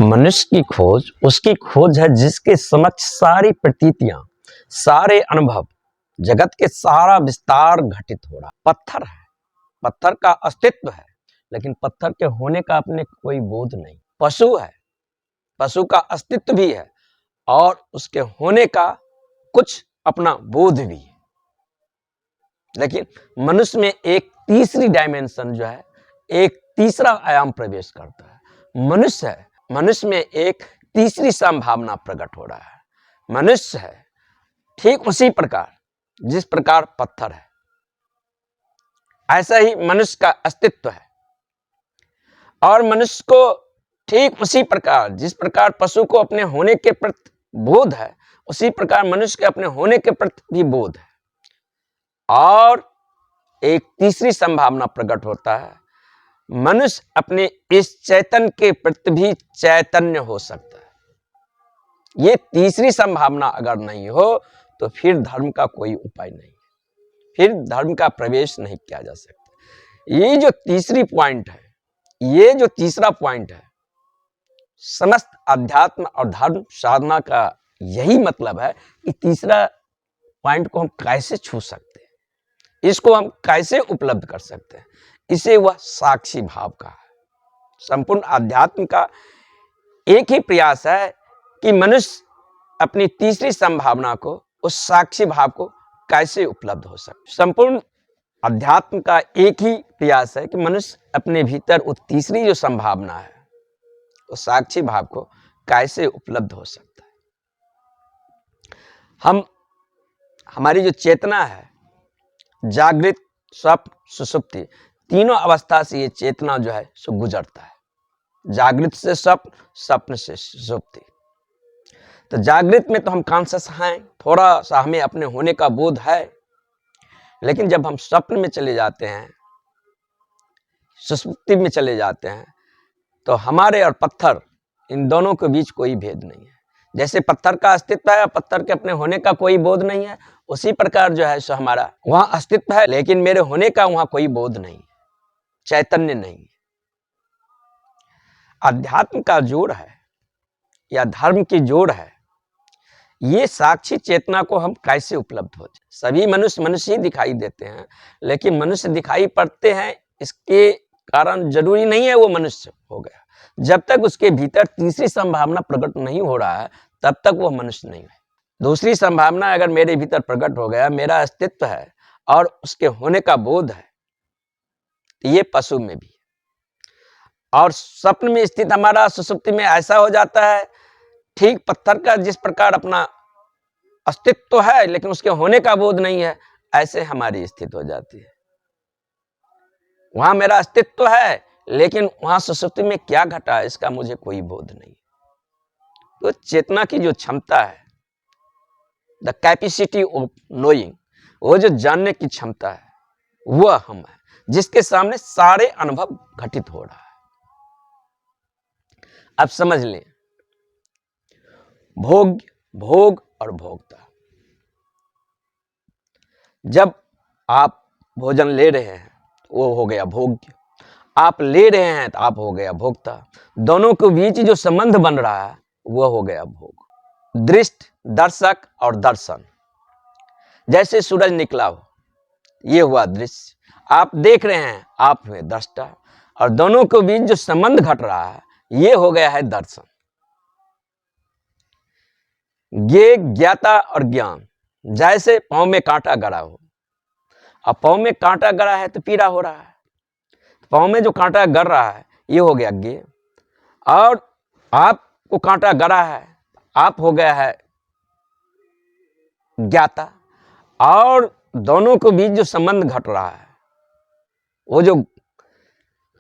मनुष्य की खोज उसकी खोज है जिसके समक्ष सारी प्रतीतियां, सारे अनुभव, जगत के सारा विस्तार घटित हो रहा। पत्थर है, पत्थर का अस्तित्व है, लेकिन पत्थर के होने का अपने कोई बोध नहीं। पशु है, पशु का अस्तित्व भी है और उसके होने का कुछ अपना बोध भी है। लेकिन मनुष्य में एक तीसरी डायमेंशन जो है, एक तीसरा आयाम प्रवेश करता है। मनुष्य है, मनुष्य में एक तीसरी संभावना प्रकट हो रहा है। मनुष्य है ठीक उसी प्रकार जिस प्रकार पत्थर है, ऐसा ही मनुष्य का अस्तित्व है। और मनुष्य को ठीक उसी प्रकार जिस प्रकार पशु को अपने होने के प्रति बोध है, उसी प्रकार मनुष्य के अपने होने के प्रति भी बोध है। और एक तीसरी संभावना प्रकट होता है, मनुष्य अपने इस चैतन्य के प्रति भी चैतन्य हो सकता है। ये तीसरी संभावना अगर नहीं हो तो फिर धर्म का कोई उपाय नहीं, फिर धर्म का प्रवेश नहीं किया जा सकता। ये जो तीसरी पॉइंट है, ये जो तीसरा पॉइंट है, समस्त अध्यात्म और धर्म साधना का यही मतलब है कि तीसरा पॉइंट को हम कैसे छू सकते हैं, इसको हम कैसे उपलब्ध कर सकते हैं। इसे वह साक्षी भाव का है। संपूर्ण अध्यात्म का एक ही प्रयास है कि मनुष्य अपनी तीसरी संभावना को, उस साक्षी भाव को कैसे उपलब्ध हो सके। संपूर्ण अध्यात्म का एक ही प्रयास है कि मनुष्य अपने भीतर वो तीसरी जो संभावना है, उस साक्षी भाव को कैसे उपलब्ध हो सकता है। हमारी जो चेतना है, जागृत, स्वप्न, सुषुप्ति, तीनों अवस्था से ये चेतना जो है सो गुजरता है। जागृत से स्वप्न, स्वप्न से सुषुप्ति। तो जागृत में तो हम कॉन्शियस हैं, थोड़ा सा हमें अपने होने का बोध है, लेकिन जब हम स्वप्न में चले जाते हैं, सुषुप्ति में चले जाते हैं, तो हमारे और पत्थर, इन दोनों के बीच कोई भेद नहीं है। जैसे पत्थर का अस्तित्व है, पत्थर के अपने होने का कोई बोध नहीं है, उसी प्रकार जो है सो हमारा वहां अस्तित्व है, लेकिन मेरे होने का वहां कोई बोध नहीं, चैतन्य नहीं। अध्यात्म का जोड़ है या धर्म की जोड़ है, ये साक्षी चेतना को हम कैसे उपलब्ध हो जाए। सभी मनुष्य मनुष्य ही दिखाई देते हैं, लेकिन मनुष्य दिखाई पड़ते हैं, इसके कारण जरूरी नहीं है वो मनुष्य हो गया। जब तक उसके भीतर तीसरी संभावना प्रकट नहीं हो रहा है, तब तक वो मनुष्य नहीं है। दूसरी संभावना अगर मेरे भीतर प्रकट हो गया, मेरा अस्तित्व है और उसके होने का बोध है, तो ये पशु में भी। और स्वप्न में स्थित हमारा सुषुप्ति में ऐसा हो जाता है, ठीक पत्थर का जिस प्रकार अपना अस्तित्व तो है लेकिन उसके होने का बोध नहीं है, ऐसे हमारी स्थिति हो जाती है। वहां मेरा अस्तित्व तो है, लेकिन वहां सुषुप्ति में क्या घटा है इसका मुझे कोई बोध नहीं। तो चेतना की जो क्षमता है, द कैपेसिटी ऑफ नोइंग, वो जो जानने की क्षमता है, वह हम है जिसके सामने सारे अनुभव घटित हो रहा है। अब समझ लें, भोग, भोग और भोक्ता। जब आप भोजन ले रहे हैं वो हो गया भोग्य, आप ले रहे हैं तो आप हो गया भोक्ता। दोनों के बीच जो संबंध बन रहा है वह हो गया भोग। दृष्ट, दर्शक और दर्शन। जैसे सूरज निकला हो, ये हुआ दृश्य, आप देख रहे हैं, आप हुए दृष्टा, और दोनों के बीच जो संबंध घट रहा है ये हो गया है दर्शन। ये ज्ञाता और ज्ञान। जैसे पांव में कांटा गड़ा हो, अब पांव में कांटा गड़ा है तो पीड़ा हो रहा है, पांव में जो कांटा गड़ रहा है ये हो गया ज्ञ, और आपको कांटा गड़ा है, आप हो गया है ज्ञाता। और दोनों के बीच जो संबंध घट रहा है, वो जो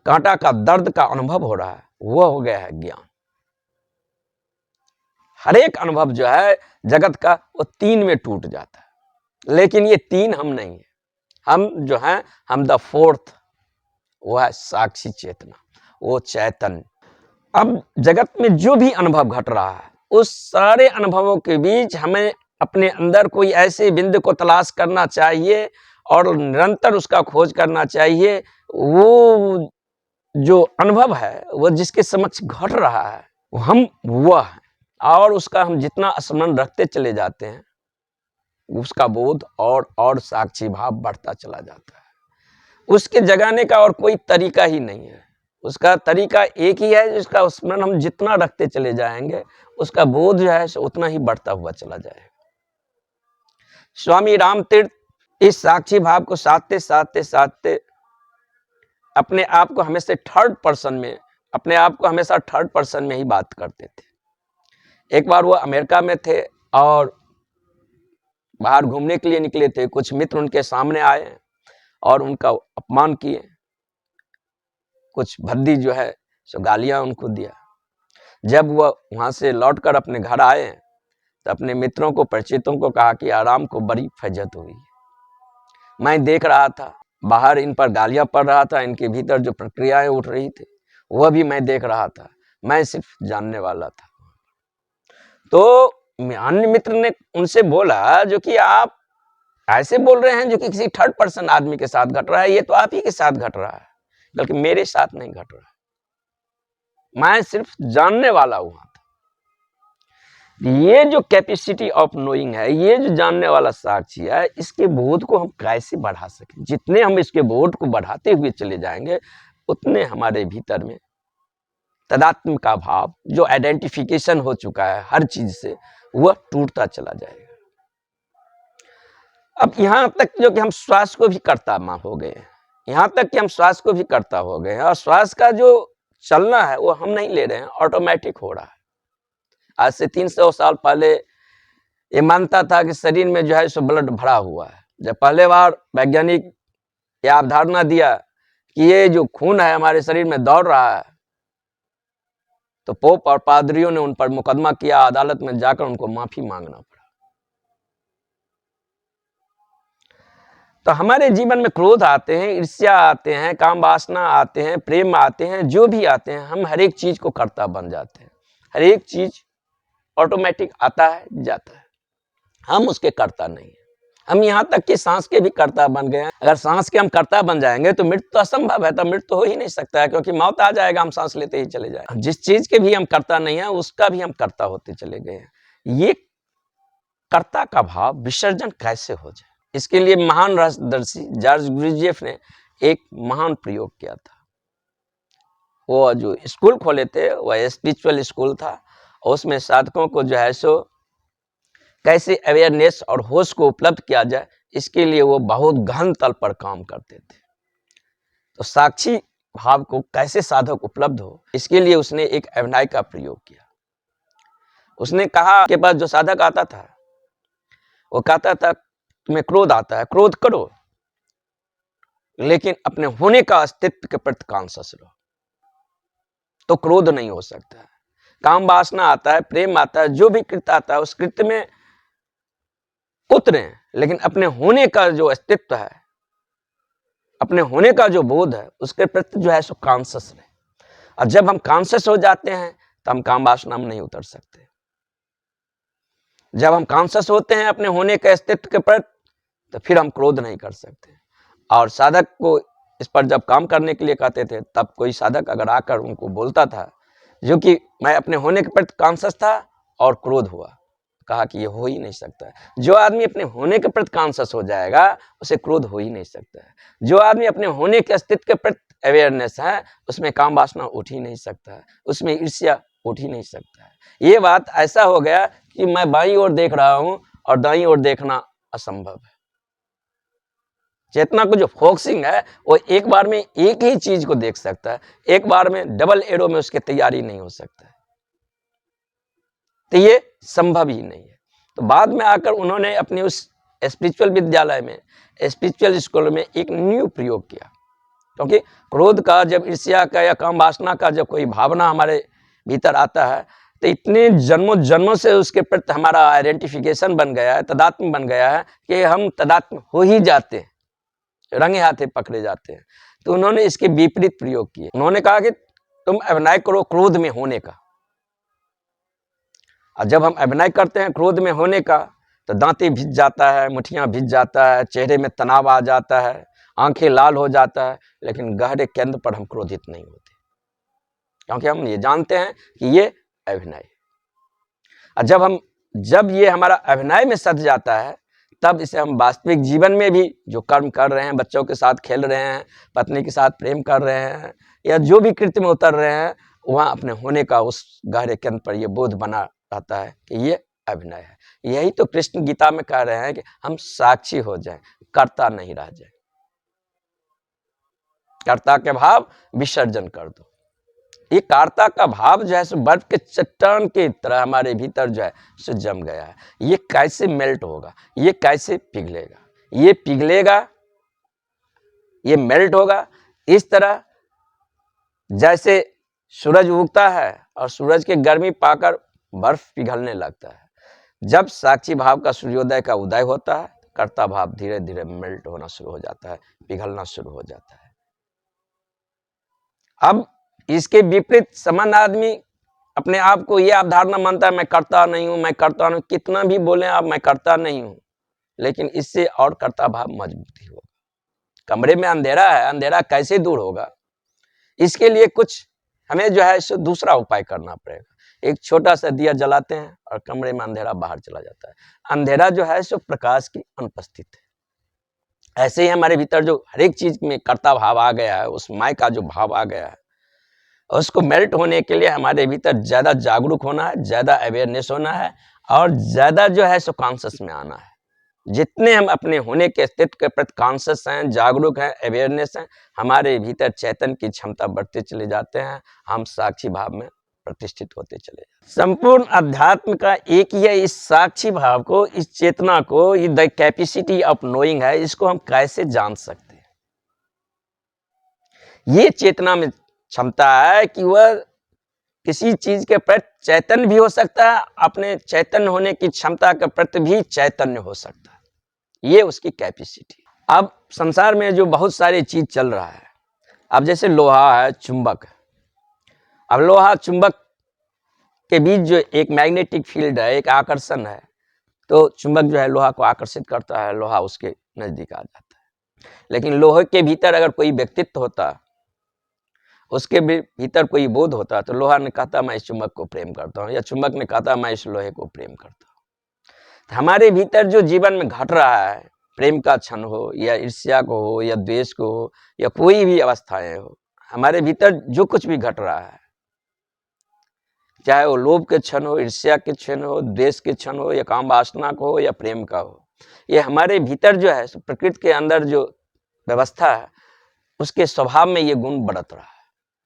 कांटा का दर्द का अनुभव हो रहा है, वो हो गया है ज्ञान। हर एक अनुभव जो है जगत का, वो तीन में टूट जाता है, लेकिन ये तीन हम नहीं है। हम जो हैं, हम द फोर्थ, वो है साक्षी चेतना, वो चैतन्य। अब जगत में जो भी अनुभव घट रहा है, उस सारे अनुभवों के बीच हमें अपने अंदर कोई ऐसे बिंदु को तलाश करना चाहिए और निरंतर उसका खोज करना चाहिए। वो जो अनुभव है, वो जिसके समक्ष घट रहा है, हम वह हैं, और उसका हम जितना स्मरण रखते चले जाते हैं, उसका बोध और साक्षी भाव बढ़ता चला जाता है। उसके जगाने का और कोई तरीका ही नहीं है। उसका तरीका एक ही है, जिसका स्मरण हम जितना रखते चले जाएंगे, उसका बोध जो है उतना ही बढ़ता हुआ चला जाएगा। स्वामी रामतीर्थ इस साक्षी भाव को साधते साधते साधते अपने आप को हमेशा थर्ड पर्सन में ही बात करते थे। एक बार वो अमेरिका में थे और बाहर घूमने के लिए निकले थे। कुछ मित्र उनके सामने आए और उनका अपमान किए, कुछ भद्दी जो है सो गालियां उनको दिया। जब वह वहां से लौटकर अपने घर आए तो अपने मित्रों को, परिचितों को कहा कि आराम को बड़ी फजत हुई। मैं देख रहा था, बाहर इन पर गालियां पड़ रहा था, इनके भीतर जो प्रक्रियाएं उठ रही थी वह भी मैं देख रहा था। मैं सिर्फ जानने वाला था। तो अन्य मित्र ने उनसे बोला, जो कि आप ऐसे बोल रहे हैं जो कि किसी थर्ड पर्सन आदमी के साथ घट रहा है, ये तो आप ही के साथ घट रहा है, बल्कि मेरे साथ नहीं घट रहा है। मैं सिर्फ जानने वाला हुआ था। ये जो कैपेसिटी ऑफ नोइंग है, ये जो जानने वाला साक्षी है, इसके बोध को हम कैसे बढ़ा सकें? जितने हम इसके बोध को बढ़ाते हुए चले जाएंगे, उतने हमारे भीतर में तदात्म का भाव, जो आइडेंटिफिकेशन हो चुका है हर चीज से, वह टूटता चला जाएगा। अब यहां तक जो कि हम श्वास को भी कर्ता हो गए हैं, यहां तक कि हम श्वास को भी कर्ता हो गए हैं, और श्वास का जो चलना है वो हम नहीं ले रहे हैं, ऑटोमेटिक हो रहा है। आज से 300 साल पहले ये मानता था कि शरीर में जो है सो ब्लड भरा हुआ है। जब पहले बार वैज्ञानिक यह अवधारणा दिया कि ये जो खून है हमारे शरीर में दौड़ रहा है, तो पोप और पादरियों ने उन पर मुकदमा किया, अदालत में जाकर उनको माफी मांगना पड़ा। तो हमारे जीवन में क्रोध आते हैं, ईर्ष्या आते हैं, काम वासना आते हैं, प्रेम आते हैं, जो भी आते हैं, हम हर एक चीज को कर्ता बन जाते हैं। हर एक चीज ऑटोमेटिक आता है, जाता है, हम उसके कर्ता नहीं है। हम यहाँ तक कि सांस के भी कर्ता बन गए हैं। अगर सांस के हम कर्ता बन जाएंगे तो मृत्यु तो असंभव है, तो मृत्यु तो हो ही नहीं सकता है, क्योंकि मौत आ जाएगा, हम सांस लेते ही चले जाएंगे। जिस चीज के भी हम कर्ता नहीं है, उसका भी हम कर्ता होते चले गए हैं। ये कर्ता का भाव विसर्जन कैसे हो जाए, इसके लिए महान रहस्यदर्शी जॉर्ज गुरुजेफ ने एक महान प्रयोग किया था। वो जो स्कूल खोले थे वह स्पिरिचुअल स्कूल था, और उसमें साधकों को जो है सो कैसे अवेयरनेस और होश को उपलब्ध किया जाए, इसके लिए वो बहुत गहन तल पर काम करते थे। तो साक्षी भाव को कैसे साधक उपलब्ध हो, इसके लिए उसने एक अभिनय का प्रयोग किया। उसने कहा के पास जो साधक आता था, वो कहता था तुम्हें क्रोध आता है, क्रोध करो, लेकिन अपने होने का अस्तित्व के प्रति कॉन्शियस रहो, तो क्रोध नहीं हो सकता है। काम वासना आता है, प्रेम आता है, जो भी कृत्य आता है, उस कृत्य में उतरे, लेकिन अपने होने का जो अस्तित्व है, अपने होने का जो बोध है, उसके प्रति जो है सो कॉन्शियस रहे। और जब हम कॉन्शियस हो जाते हैं तो हम काम वासना में नहीं उतर सकते। जब हम कॉन्शियस होते हैं अपने होने के अस्तित्व के प्रति, तो फिर हम क्रोध नहीं कर सकते। और साधक को इस पर जब काम करने के लिए कहते थे, तब कोई साधक अगर आकर उनको बोलता था जो कि मैं अपने होने के प्रति कॉन्शियस था और क्रोध हुआ, कहा कि ये हो ही नहीं सकता है। जो आदमी अपने होने के प्रति कॉन्शियस हो जाएगा, उसे क्रोध हो ही नहीं सकता है। जो आदमी अपने होने के अस्तित्व के प्रति अवेयरनेस है, उसमें काम वासना उठ ही नहीं सकता है, उसमें ईर्ष्या उठ ही नहीं सकता है। ये बात ऐसा हो गया कि मैं बाईं ओर देख रहा हूं और दाईं ओर देखना असंभव है। चेतना को जो फोकसिंग है, वो एक बार में एक ही चीज को देख सकता है, एक बार में डबल एरो में उसकी तैयारी नहीं हो सकता है, तो ये संभव ही नहीं है। तो बाद में आकर उन्होंने अपने उस स्पिरिचुअल विद्यालय में, स्पिरिचुअल स्कूल में एक न्यू प्रयोग किया, क्योंकि क्रोध का, जब ईर्ष्या का या काम वासना का जब कोई भावना हमारे भीतर आता है, तो इतने जन्मों जन्मों से उसके प्रति हमारा आइडेंटिफिकेशन बन गया है, तदात्म बन गया है कि हम तदात्म हो ही जाते हैं, रंगे हाथे पकड़े जाते हैं। तो उन्होंने इसके विपरीत प्रयोग किए। उन्होंने कहा कि तुम अभिनय करो क्रोध में होने का, और जब हम अभिनय करते हैं क्रोध में होने का, तो दांतें भिज जाता है, मुठियां भिज जाता है, चेहरे में तनाव आ जाता है, आंखें लाल हो जाता है, लेकिन गहरे केंद्र पर हम क्रोधित नहीं होते, क्योंकि हम ये जानते हैं कि ये अभिनय। और जब ये हमारा अभिनय में सध जाता है, तब इसे हम वास्तविक जीवन में भी जो कर्म कर रहे हैं, बच्चों के साथ खेल रहे हैं, पत्नी के साथ प्रेम कर रहे हैं, या जो भी कृत्य में उतर रहे हैं, वहाँ अपने होने का उस गहरे केंद्र पर ये बोध बना रहता है कि ये अभिनय है। यही तो कृष्ण गीता में कह रहे हैं कि हम साक्षी हो जाएं, कर्ता नहीं रह जाए। कर्ता के भाव विसर्जन कर दो। ये कर्ता का भाव जो है सो बर्फ के चट्टान की तरह हमारे भीतर जो है सो जम गया है। ये कैसे मेल्ट होगा, ये कैसे पिघलेगा? ये पिघलेगा, ये मेल्ट होगा इस तरह जैसे सूरज उगता है और सूरज की गर्मी पाकर बर्फ पिघलने लगता है। जब साक्षी भाव का सूर्योदय का उदय होता है, कर्ता भाव धीरे धीरे मेल्ट होना शुरू हो जाता है, पिघलना शुरू हो जाता है। अब इसके विपरीत सामान्य आदमी अपने आप को यह अवधारणा मानता है, मैं करता नहीं हूं, मैं करता नहीं। कितना भी बोले आप मैं करता नहीं हूं, लेकिन इससे और कर्ता भाव मजबूती होगा। कमरे में अंधेरा है, अंधेरा कैसे दूर होगा? इसके लिए कुछ हमें जो है सो दूसरा उपाय करना पड़ेगा। एक छोटा सा दिया जलाते हैं और कमरे में अंधेरा बाहर चला जाता है। अंधेरा जो है सो प्रकाश की अनुपस्थित है। ऐसे ही हमारे भीतर जो हर एक चीज में कर्ता भाव आ गया है, उस मैं का जो भाव आ गया है, उसको मेल्ट होने के लिए हमारे भीतर ज्यादा जागरूक होना है, ज्यादा अवेयरनेस होना है, और ज्यादा जो है सो कॉन्शियस में आना है। जितने हम अपने होने के अस्तित्व के प्रति कॉन्शियस हैं, जागरूक हैं, अवेयरनेस हैं, हमारे भीतर चैतन्य की क्षमता बढ़ते चले जाते हैं। हम साक्षी भाव में प्रतिष्ठित होते चले जाते हैं। संपूर्ण अध्यात्म का एक ही है, इस साक्षी भाव को, इस चेतना को, ये द कैपेसिटी ऑफ नोइंग है, इसको हम कैसे जान सकते हैं? ये चेतना में क्षमता है कि वह किसी चीज के प्रति चैतन्य भी हो सकता है, अपने चैतन्य होने की क्षमता के प्रति भी चैतन्य हो सकता है। ये उसकी कैपेसिटी। अब संसार में जो बहुत सारी चीज चल रहा है, अब जैसे लोहा है, चुंबक है। अब लोहा चुंबक के बीच जो एक मैग्नेटिक फील्ड है, एक आकर्षण है, तो चुंबक जो है लोहा को आकर्षित करता है, लोहा उसके नजदीक आ जाता है। लेकिन लोहे के भीतर अगर कोई व्यक्तित्व होता, उसके भीतर कोई बोध होता, तो लोहा ने कहता मैं इस चुंबक को प्रेम करता हूँ, या चुंबक ने कहता मैं इस लोहे को प्रेम करता हूँ। हमारे भीतर जो जीवन में घट रहा है, प्रेम का क्षण हो, या ईर्ष्या को हो, या द्वेष को हो, या कोई भी अवस्थाएं हो, हमारे भीतर जो कुछ भी घट रहा है, चाहे वो लोभ के क्षण हो, ईर्ष्या के क्षण हो, द्वेष के क्षण हो, या काम वासना को हो, या प्रेम का हो, ये हमारे भीतर जो है प्रकृति के अंदर जो व्यवस्था है, उसके स्वभाव में ये गुण बढ़त रहा है।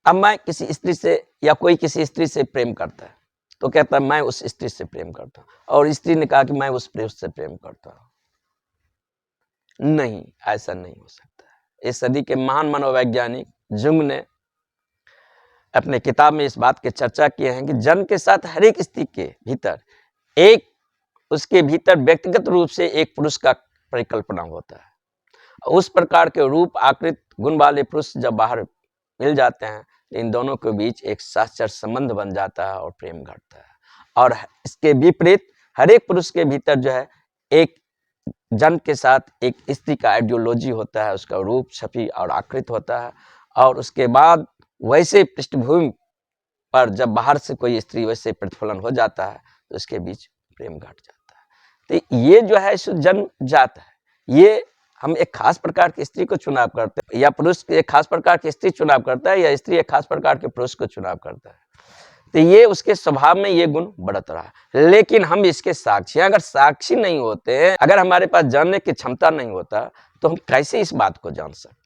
अब मैं किसी स्त्री से, या कोई किसी स्त्री से प्रेम करता है, तो कहता है मैं उस स्त्री से प्रेम करता हूं, और स्त्री ने कहा कि मैं उस पुरुष से प्रेम करता हूं। नहीं, ऐसा नहीं हो सकता है। इस सदी के महान मनोवैज्ञानिक जुंग ने अपने किताब में इस बात की चर्चा की है कि जन्म के साथ हर एक स्त्री के भीतर उसके भीतर व्यक्तिगत रूप से एक पुरुष का परिकल्पना होता है। उस प्रकार के रूप आकृत गुण वाले पुरुष जब बाहर मिल जाते हैं, इन दोनों के बीच एक साक्षर संबंध बन जाता है और प्रेम घटता है। और इसके विपरीत हर एक पुरुष के भीतर जो है एक जन्म के साथ एक स्त्री का आइडियोलॉजी होता है, उसका रूप छवि और आकृत होता है, और उसके बाद वैसे पृष्ठभूमि पर जब बाहर से कोई स्त्री वैसे प्रतिफलन हो जाता है, तो उसके बीच प्रेम घट जाता है। तो ये जो है जन्म जाता है। ये हम एक खास प्रकार की स्त्री को चुनाव करते हैं, या पुरुष एक खास प्रकार की स्त्री चुनाव करता है, या स्त्री एक खास प्रकार के पुरुष को चुनाव करता है। तो ये उसके स्वभाव में ये गुण बढ़त रहा है। लेकिन हम इसके साक्षी, अगर साक्षी नहीं होते, अगर हमारे पास जानने की क्षमता नहीं होता, तो हम कैसे इस बात को जान सकते?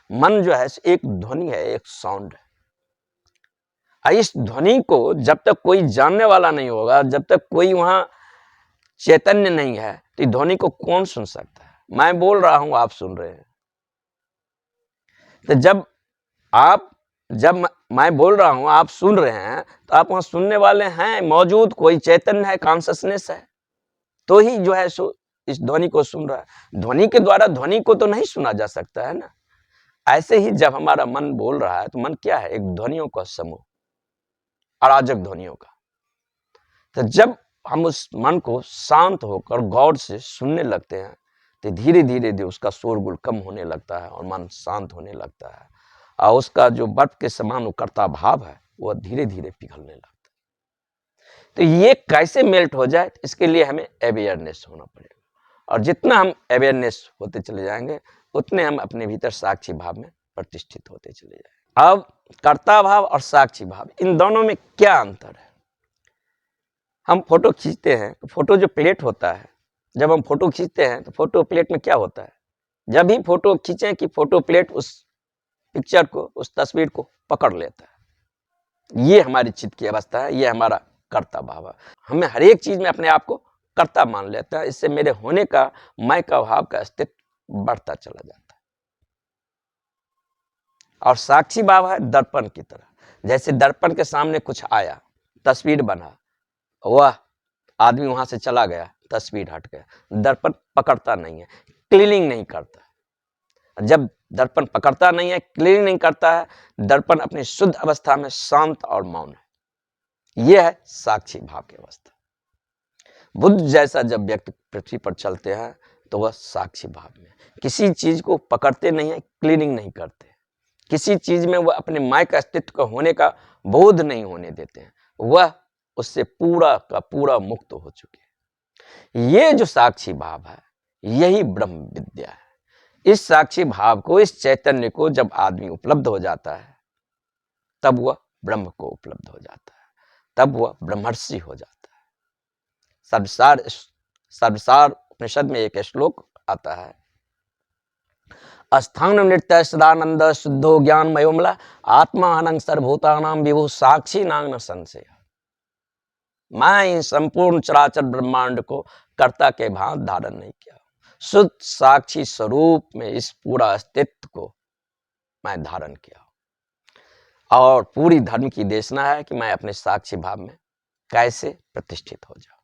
मन जो है एक ध्वनि है, एक साउंड है। इस ध्वनि को जब तक कोई जानने वाला नहीं होगा, जब तक कोई वहां चैतन्य नहीं है, तो ध्वनि को कौन सुन सकता है? मैं बोल रहा हूं, आप सुन रहे हैं। तो जब मैं बोल रहा हूं, आप सुन रहे हैं, तो आप वहां सुनने वाले हैं, मौजूद कोई चैतन्य है, कॉन्शसनेस है, तो ही जो है सो इस ध्वनि को सुन रहा है। ध्वनि के द्वारा ध्वनि को तो नहीं सुना जा सकता है ना। ऐसे ही जब हमारा मन बोल रहा है, तो मन क्या है? एक ध्वनियों का समूह, अराजक ध्वनियों का। तो जब हम उस मन को शांत होकर गौर से सुनने लगते हैं, तो धीरे धीरे उसका शोरगुल कम होने लगता है और मन शांत होने लगता है, और उसका जो बर्फ के समान कर्ता भाव है, वह धीरे धीरे पिघलने लगता है। तो ये कैसे मेल्ट हो जाए, इसके लिए हमें अवेयरनेस होना पड़ेगा। और जितना हम अवेयरनेस होते चले जाएंगे उतने हम अपने भीतर साक्षी भाव में प्रतिष्ठित होते चले जाएंगे। अब कर्ता भाव और साक्षी भाव, इन दोनों में क्या अंतर है? हम फोटो खींचते हैं तो फोटो जो प्लेट होता है, जब हम फोटो खींचते हैं तो फोटो प्लेट में क्या होता है? जब भी फोटो खींचें कि फोटो प्लेट उस पिक्चर को, उस तस्वीर को पकड़ लेता है। ये हमारी चित्त की अवस्था है, ये हमारा कर्ता भाव है। हमें हर एक चीज में अपने आप को कर्ता मान लेता है। इससे मेरे होने का, मैं का भाव का अस्तित्व बढ़ता चला जाता है। और साक्षी भाव है दर्पण की तरह। जैसे दर्पण के सामने कुछ आया, तस्वीर बना, वह आदमी वहां से चला गया, तस्वीर हट गया। दर्पण पकड़ता नहीं है, क्लीनिंग नहीं करता। जब दर्पण पकड़ता नहीं है, क्लीनिंग नहीं करता है, दर्पण अपनी शुद्ध अवस्था में शांत और मौन है। यह है साक्षी भाव की अवस्था। बुद्ध जैसा जब व्यक्ति पृथ्वी पर चलते हैं तो वह साक्षी भाव में, किसी चीज को पकड़ते नहीं है, क्लीनिंग नहीं करते, किसी चीज में वह अपने माय का अस्तित्व का होने का बोध नहीं होने देते हैं। वह उससे पूरा का पूरा मुक्त हो चुके हैं। ये जो साक्षी भाव है, यही ब्रह्म विद्या है। इस साक्षी भाव को, इस चैतन्य को जब आदमी उपलब्ध हो जाता है, तब वह ब्रह्म को उपलब्ध हो जाता है, तब वह ब्रह्मर्षि हो जाता है। सर्वसार उपनिषद में एक श्लोक आता है, अस्थान नृत्य सदानंद शुद्धो ज्ञान मयोमला आत्मा अनंग सर्वभूतानां विभु साक्षी नांग न संशय। मैं संपूर्ण चराचर ब्रह्मांड को कर्ता के भांत धारण नहीं किया, शुद्ध साक्षी स्वरूप में इस पूरा अस्तित्व को मैं धारण किया। और पूरी धर्म की देशना है कि मैं अपने साक्षी भाव में कैसे प्रतिष्ठित हो जाऊं।